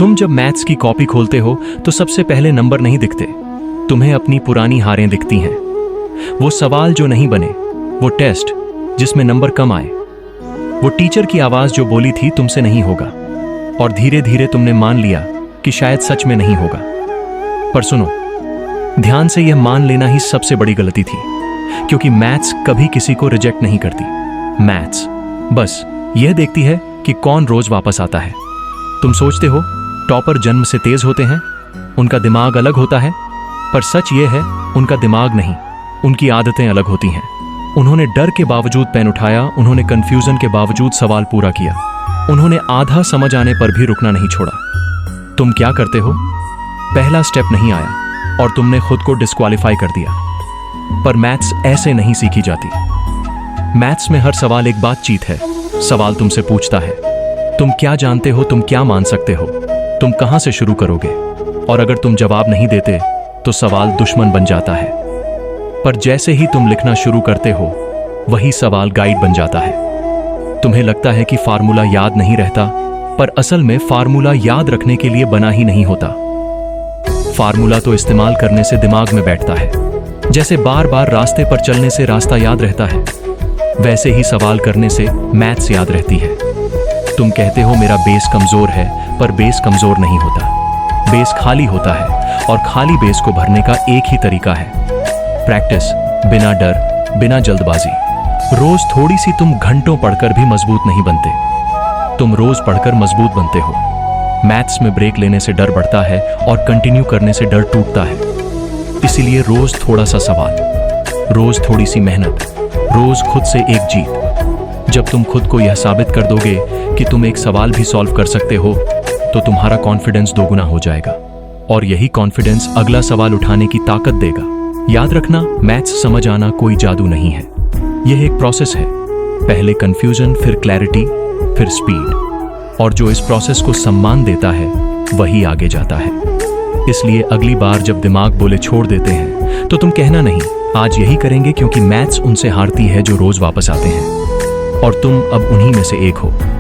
तुम जब मैथ्स की कॉपी खोलते हो तो सबसे पहले नंबर नहीं दिखते, तुम्हें अपनी पुरानी हारें दिखती हैं। वो सवाल जो नहीं बने, वो टेस्ट जिसमें नंबर कम आए, वो टीचर की आवाज जो बोली थी तुमसे नहीं होगा, और धीरे धीरे तुमने मान लिया कि शायद सच में नहीं होगा। पर सुनो, ध्यान से यह मान लेना ही सबसे बड़ी गलती थी, क्योंकि मैथ्स कभी किसी को रिजेक्ट नहीं करती। मैथ्स बस यह देखती है कि कौन रोज वापस आता है। तुम सोचते हो टॉपर जन्म से तेज होते हैं, उनका दिमाग अलग होता है, पर सच यह है उनका दिमाग नहीं, उनकी आदतें अलग होती हैं। उन्होंने डर के बावजूद पेन उठाया, उन्होंने कंफ्यूजन के बावजूद सवाल पूरा किया, उन्होंने आधा समझ आने पर भी रुकना नहीं छोड़ा। तुम क्या करते हो? पहला स्टेप नहीं आया और तुमने खुद को डिस्क्वालीफाई कर दिया। पर मैथ्स ऐसे नहीं सीखी जाती। मैथ्स में हर सवाल एक बातचीत है। सवाल तुमसे पूछता है, तुम क्या जानते हो, तुम क्या मान सकते हो, तुम कहां से शुरू करोगे? और अगर तुम जवाब नहीं देते तो सवाल दुश्मन बन जाता है। पर जैसे ही तुम लिखना शुरू करते हो, वही सवाल गाइड बन जाता है। तुम्हें लगता है कि फार्मूला याद नहीं रहता, पर असल में फार्मूला याद रखने के लिए बना ही नहीं होता। फार्मूला तो इस्तेमाल करने से दिमाग में बैठता है। जैसे बार बार रास्ते पर चलने से रास्ता याद रहता है, वैसे ही सवाल करने से मैथ्स याद रहती है। तुम कहते हो मेरा बेस कमजोर है, पर बेस कमजोर नहीं होता, बेस खाली होता है, और खाली बेस को भरने का एक ही तरीका है, प्रैक्टिस, बिना डर, बिना जल्दबाजी। रोज थोड़ी सी। तुम घंटों पढ़कर भी मजबूत नहीं बनते, तुम रोज पढ़कर मजबूत बनते हो। मैथ्स में ब्रेक लेने से डर बढ़ता है और कंटिन्यू करने से डर टूटता है। इसीलिए रोज थोड़ा सा सवाल, रोज थोड़ी सी मेहनत, रोज खुद से एक जीत। जब तुम खुद को यह साबित कर दोगे कि तुम एक सवाल भी सॉल्व कर सकते हो, तो तुम्हारा कॉन्फिडेंस दोगुना हो जाएगा, और यही कॉन्फिडेंस अगला सवाल उठाने की ताकत देगा। याद रखना, मैथ्स समझ आना कोई जादू नहीं है, यह एक प्रोसेस है। पहले कंफ्यूजन, फिर क्लैरिटी, फिर स्पीड, और जो इस प्रोसेस को सम्मान देता है वही आगे जाता है। इसलिए अगली बार जब दिमाग बोले छोड़ देते हैं, तो तुम कहना नहीं, आज यही करेंगे, क्योंकि मैथ्स उनसे हारती है जो रोज वापस आते हैं, और तुम अब उन्हीं में से एक हो।